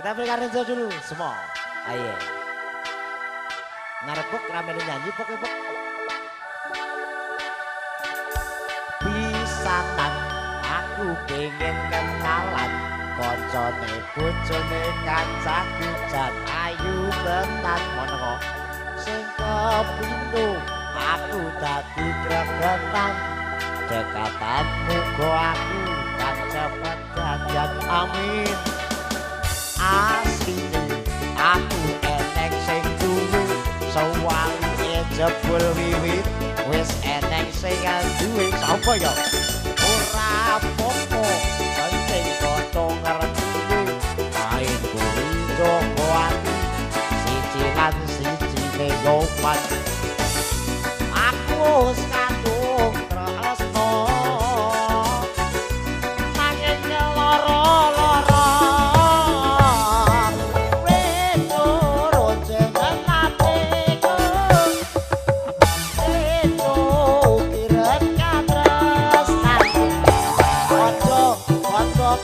Kita berikan Renzo dulu semua. Ayo. Ngarepuk rame nyanyi pok. Pisanan aku pengen kenalan koncone bojone kancaku jan ayu tenan mono sing kepindho aku dadi gregetan dekatamu go aku kan cepet janjian amin asline aku eneng sing dulu sawali jebul wiwit wis eneng sing duwe sapa ya ora apa-apa penting padha ngerti main kuwi joko ati siji lan sijine yoman aku wis kadung tresno nanging lara-lara redo rojengan atiku redo kirek katresnan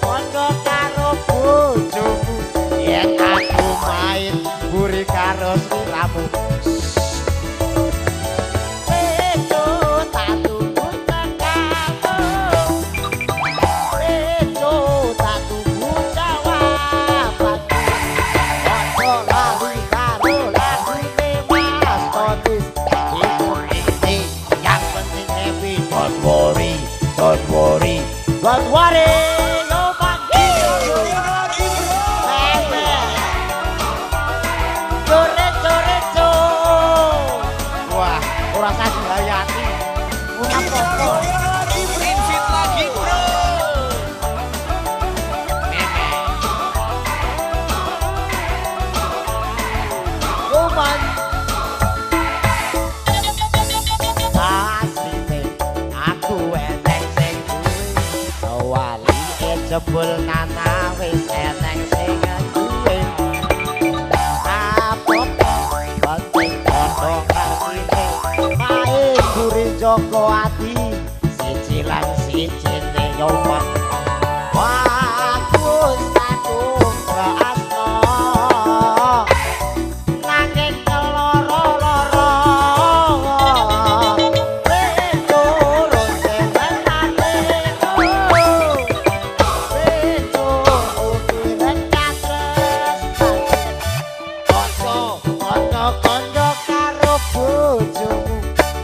kondo karo bojomu yen aku main buri karo sliramu Don't worry, no man. Jore-jore. Wah, ora sadi hayati. Ora apa-apa. Prinsip lagi, bro. Woman. Asline aku eneng sing wali jebul nana wis eneng sing duwe apa penting padha kasine main guri joko ati siji lan sijine yoman bagus kadung asno nanging keloro-loro kondo karo bojomu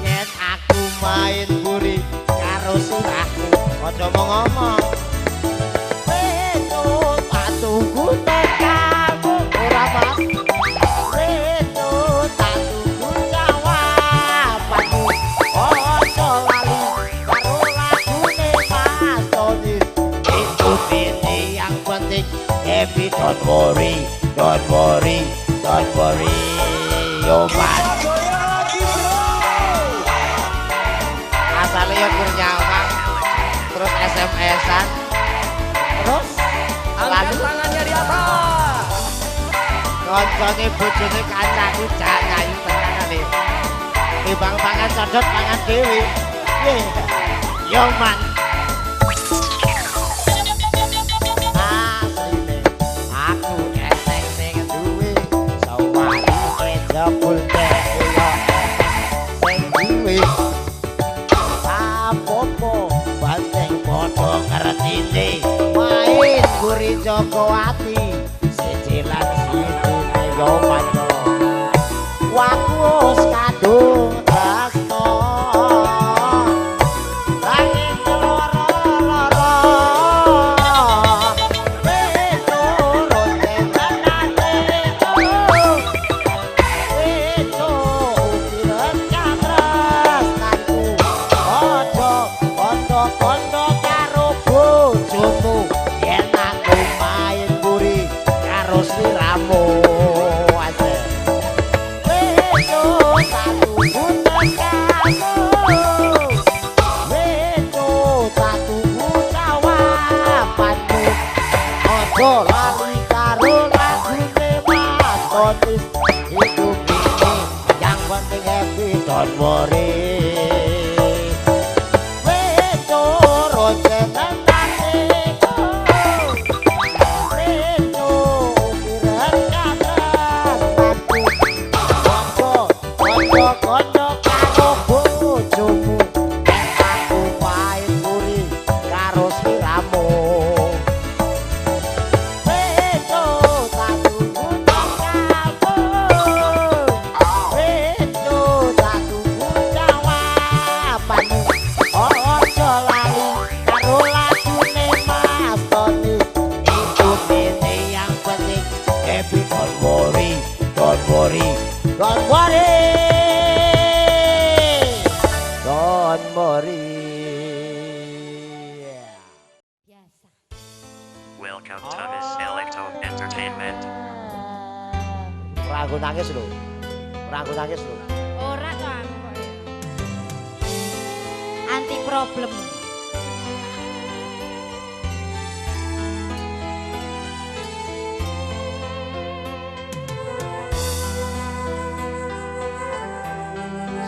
yen aku main buri karo sirahmu aja ngomong redo tak tunggu tekamu ora mas redo tak tunggu jawabanmu aja lali karo lagune Mas Tony itu ini yang penting happy don't worry yo man asale yo Kurniawan terus SMS-an terus Angkat tangannya di atas. koncone bojone kancaku jak ngayu tenan ale timbang pangan codot pangan dhewe yo man asline aku eneng sing duwe sawali jebul kaya sing duwe apa-apa banteng padha ngertine main guri joko ati siji lan sijine yo manyo waku wis kadung tresno nanging lara-lara redo rojengan atiku redo kirek katresnanku kondo karo bojomu yen aku main buri karo sliramu redo satu buta kamu redo satu buta jawabanmu ojo lali karo lagune Mas Tony hidup ini yang penting happy don't worry redo rojengan atiku redo Don't worry. Don't worry. Biasa. Welcome to Miss Electro Entertainment. Ragu nangis lho. Ragu nangis lho. Ora kok aku kok ya. Anti problem.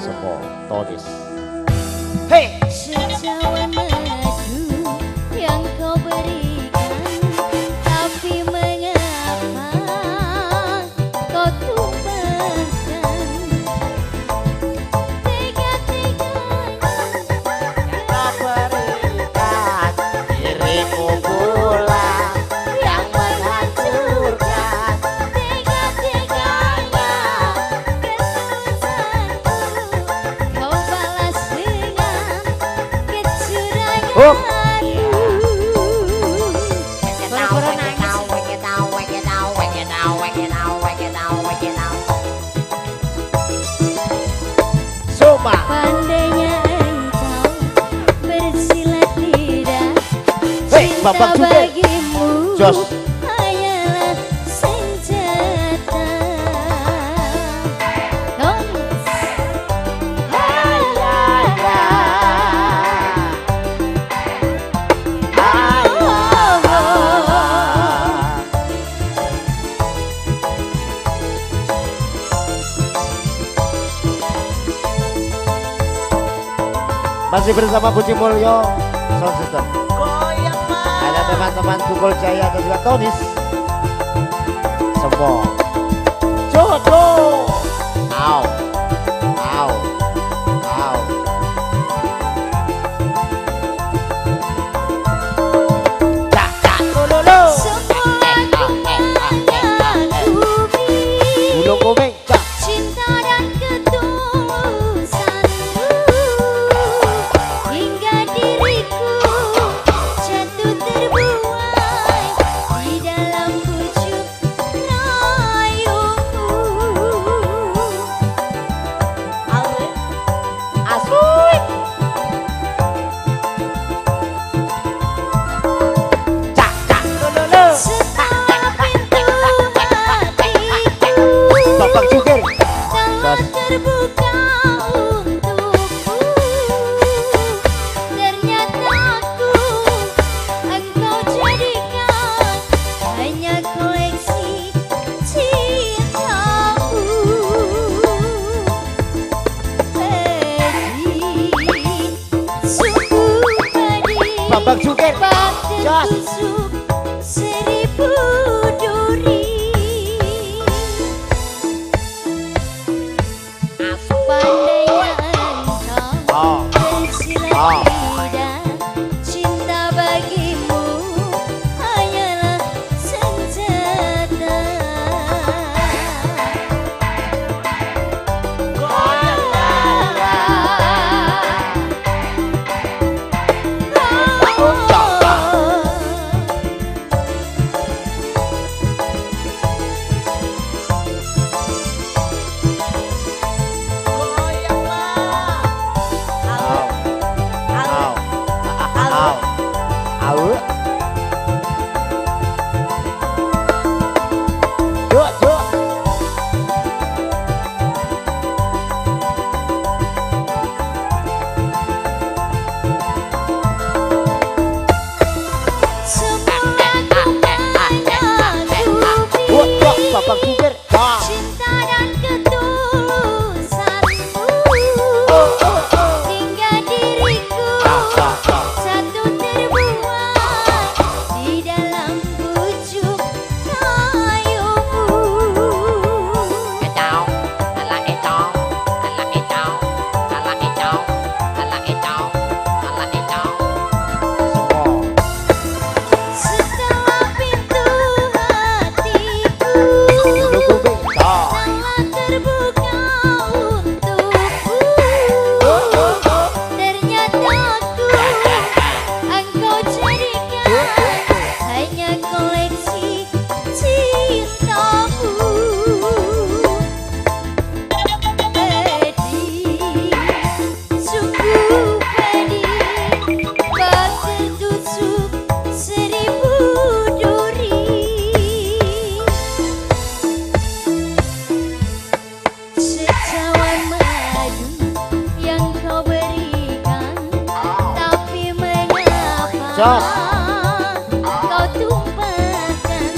Semua Tonis. Hey. Sejauh madu yang kau berikan, tapi mengapa kau tumpahkan tega-teganya Kau berikan dirimu pula yang menghancurkan. tega-teganya ketulusanku kau balas dengan kecuranganku. Boro-boro nangis. Suma. Pandainya engkau bersilat lidah, Hei, cinta Bambang Juke. bagimu Jos. hanyalah senjata. Tonis. Masih bersama Budi Mulyo Sound System. Ada teman-teman Tukul Jaya dan juga Tonis. Semua jodoh. Au. Au. Au. Cak cak lulu. Semua kenangan bumi, Bulung kuming cak. cinta dan ketulusanmu, hingga diriku jatuh terbuai di dalam pucuk rayumu. Asui. Cak cak lulu. Setelah pintu hatiku Bambang Jukir. telah terbuka untukku, ternyata aku engkau jadikan hanya koleksi cintamu. Pedih, sungguh pedih, Bambang Jukir. bak Jos. tertusuk seribu duri. Pandainya engkau Oh. bersilat lidah, cinta bagimu hanyalah senjata. Jos. kau tumpahkan.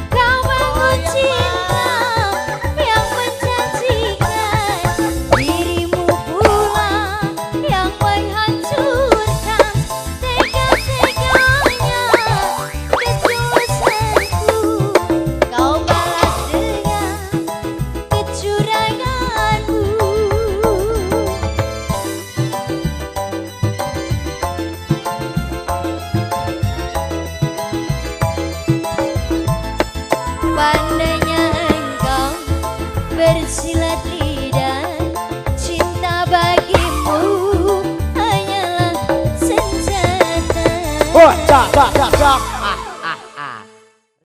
Kau bangun cinta yang menjanjikan, dirimu pula yang menghancurkan. Tega-teganya ketulusanku kau balas dengan kecuranganmu. Pandainya engkau bersilat lidah, cinta bagimu hanyalah senjata. Oh, cak, cak, cak, cak.